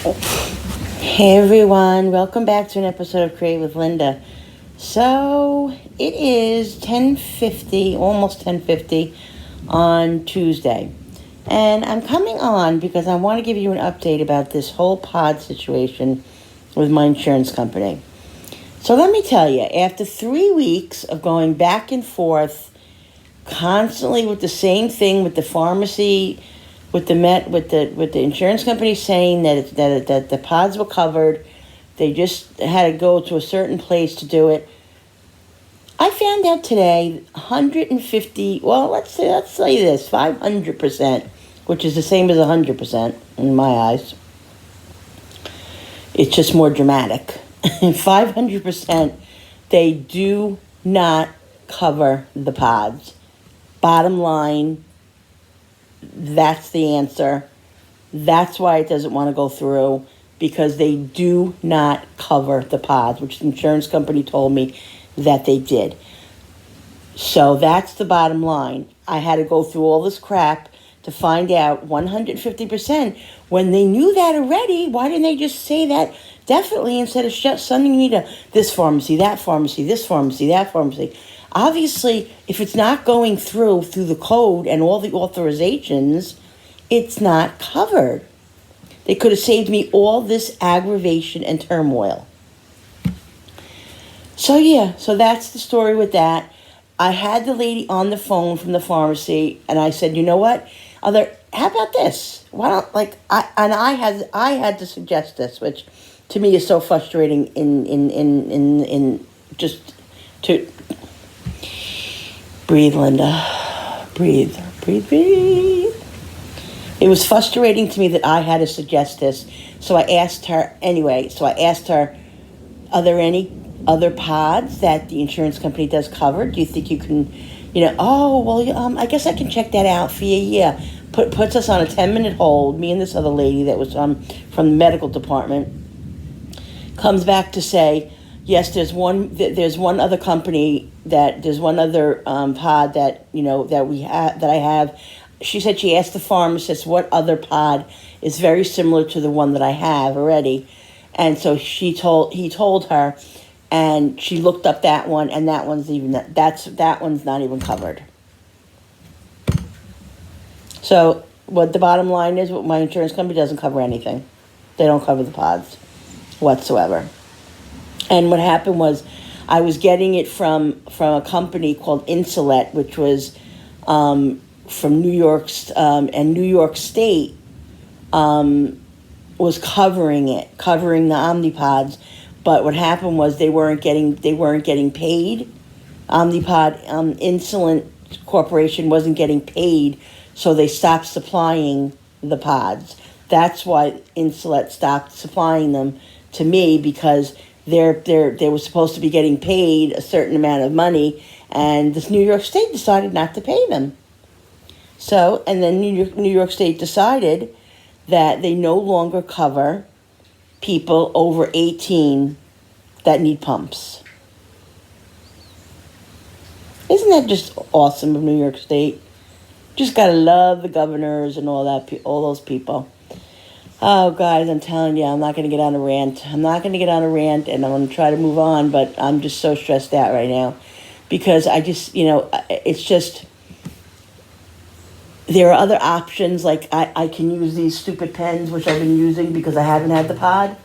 Hey everyone, welcome back to an episode of Create with Linda. So it is 10:50, almost 10:50 on Tuesday. And I'm coming on because I want to give you an update about this whole pod situation with my insurance company. So let me tell you, after 3 weeks of going back and forth constantly with the same thing with the pharmacy, with the insurance company saying that the pods were covered, they just had to go to a certain place to do it. I found out today 150. Well, let's say this 500%, which is the same as 100% in my eyes. It's just more dramatic. 500%, they do not cover the pods. Bottom line. That's the answer. That's why it doesn't want to go through, because they do not cover the pods, which the insurance company told me that they did. So that's the bottom line. I had to go through all this crap to find out 150%. When they knew that already, why didn't they just say that definitely instead of sending me to this pharmacy, that pharmacy, this pharmacy, that pharmacy? Obviously, if it's not going through the code and all the authorizations, it's not covered. They could have saved me all this aggravation and turmoil. So that's the story with that. I had the lady on the phone from the pharmacy, and I said, you know what? How about this? Why don't I had to suggest this, which to me is so frustrating. In just to. Breathe, Linda. Breathe. It was frustrating to me that I had to suggest this. So I asked her, are there any other pods that the insurance company does cover? Do you think you can, I guess I can check that out for you. Yeah. Puts us on a 10-minute hold, me and this other lady that was from the medical department, comes back to say, yes, there's one other company there's one other pod that I have. She said she asked the pharmacist what other pod is very similar to the one that I have already, and so he told her, and she looked up that one, and that one's not even covered. So what the bottom line is, my insurance company doesn't cover anything. They don't cover the pods whatsoever. And what happened was, I was getting it from a company called Insulet, which was from New York, and New York State was covering the Omnipods. But what happened was they weren't getting paid. Omnipod Insulin Corporation wasn't getting paid, so they stopped supplying the pods. That's why Insulet stopped supplying them to me, because they were supposed to be getting paid a certain amount of money, and this New York State decided not to pay them. So, and then New York State decided that they no longer cover people over 18 that need pumps. Isn't that just awesome of New York State? Just gotta love the governors and all those people. Oh, guys, I'm telling you, I'm not going to get on a rant. And I'm going to try to move on, but I'm just so stressed out right now. Because it's just, there are other options, like I can use these stupid pens, which I've been using because I haven't had the pod.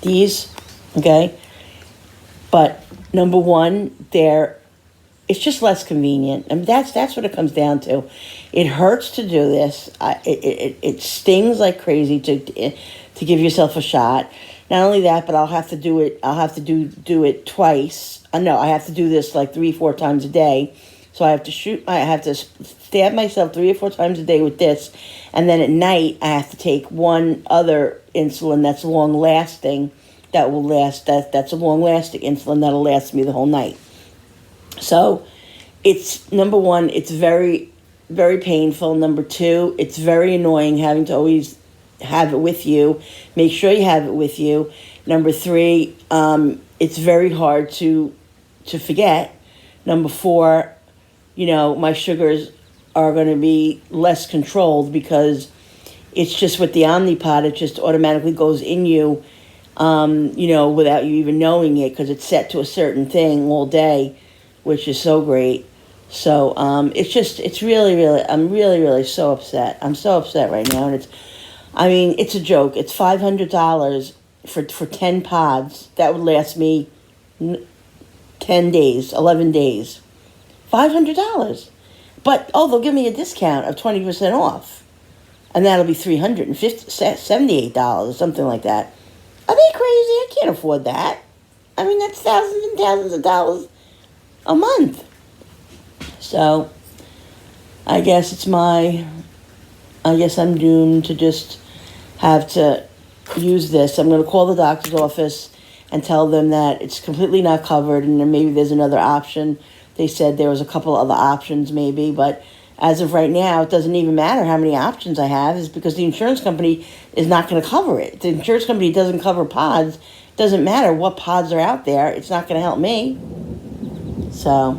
These, okay? But, number one, it's just less convenient. I mean, that's what it comes down to. It hurts to do this. It stings like crazy to give yourself a shot. Not only that, but I'll have to do it. I'll have to do it twice. No, I have to do this like 3-4 times a day. So I have to stab myself 3 or 4 times a day with this, and then at night I have to take one other insulin that's long lasting. That's a long lasting insulin that'll last me the whole night. So, it's, number one, it's very, very painful. Number two, it's very annoying having to always have it with you. Make sure you have it with you. Number three, it's very hard to forget. Number four, my sugars are going to be less controlled, because It's just with the Omnipod, it just automatically goes in you, without you even knowing it, because it's set to a certain thing all day, which is so great. So it's really, really, I'm really, really so upset. I'm so upset right now, and it's a joke. It's $500 for 10 pods. That would last me 10 days, 11 days. $500. But, they'll give me a discount of 20% off. And that'll be $378, something like that. Are they crazy? I can't afford that. I mean, that's thousands and thousands of dollars a month. So, I guess I'm doomed to just have to use this. I'm going to call the doctor's office and tell them that it's completely not covered, and then maybe there's another option. They said there was a couple other options maybe, but as of right now, it doesn't even matter how many options I have, is because the insurance company is not going to cover it. The insurance company doesn't cover pods. It doesn't matter what pods are out there. It's not going to help me. So,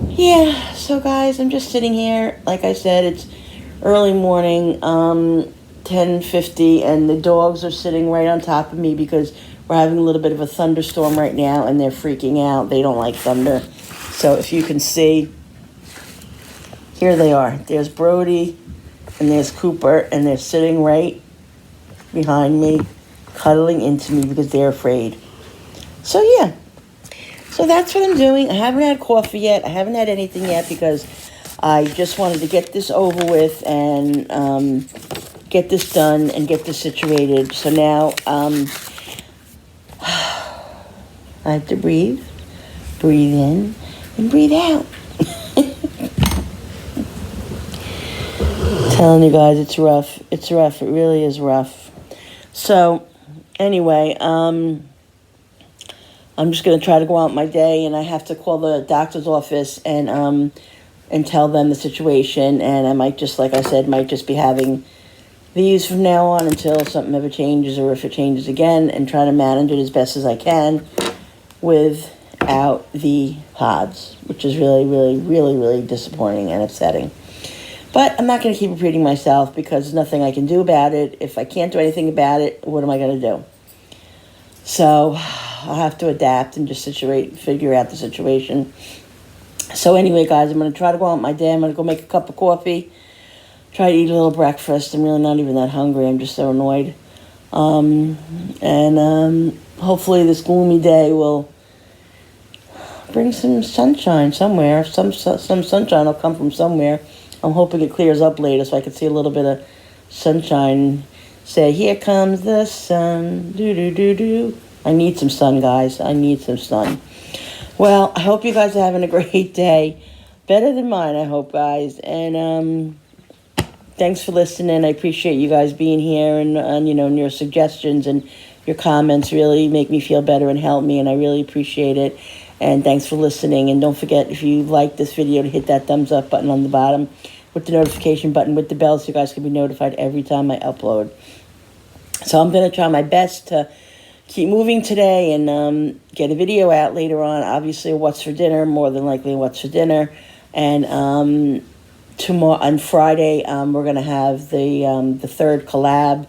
yeah. So, guys, I'm just sitting here. Like I said, it's early morning, 10:50, and the dogs are sitting right on top of me because we're having a little bit of a thunderstorm right now, and they're freaking out. They don't like thunder. So if you can see, here they are. There's Brody and there's Cooper, and they're sitting right behind me, cuddling into me because they're afraid. So yeah. So that's what I'm doing. I haven't had coffee yet. I haven't had anything yet because I just wanted to get this over with and get this done and get this situated. So now I have to breathe in, and breathe out. Telling you guys, it's rough. It's rough. It really is rough. So, anyway, I'm just going to try to go out my day, and I have to call the doctor's office and tell them the situation, and I might just, like I said, might just be having these from now on until something ever changes, or if it changes again, and try to manage it as best as I can without the pods, which is really, really, really, really disappointing and upsetting. But I'm not going to keep repeating myself because there's nothing I can do about it. If I can't do anything about it, what am I going to do? So I'll have to adapt and just figure out the situation. So anyway, guys, I'm going to try to go out my day. I'm going to go make a cup of coffee, try to eat a little breakfast. I'm really not even that hungry. I'm just so annoyed. Hopefully this gloomy day will bring some sunshine somewhere. Some sunshine will come from somewhere. I'm hoping it clears up later so I can see a little bit of sunshine. Say, here comes the sun. Do. I need some sun, guys. I need some sun. Well, I hope you guys are having a great day. Better than mine, I hope, guys. And thanks for listening. I appreciate you guys being here and your suggestions and your comments really make me feel better and help me, and I really appreciate it. And thanks for listening. And don't forget, if you like this video, to hit that thumbs up button on the bottom with the notification button with the bell so you guys can be notified every time I upload. So I'm going to try my best to keep moving today and get a video out later on. Obviously, what's for dinner, more than likely what's for dinner. And tomorrow, on Friday, we're going to have the third collab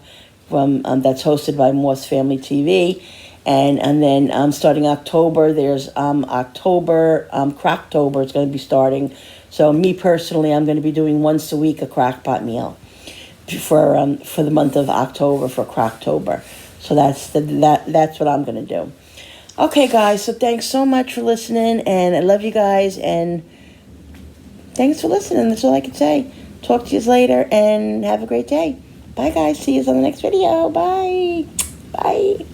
from that's hosted by Morse Family TV. And then starting October, there's October, Crocktober is going to be starting. So me personally, I'm going to be doing once a week a crockpot meal for the month of October, for Crocktober. So that's what I'm going to do. Okay, guys, so thanks so much for listening, and I love you guys, and thanks for listening. That's all I can say. Talk to you later, and have a great day. Bye, guys. See you on the next video. Bye. Bye.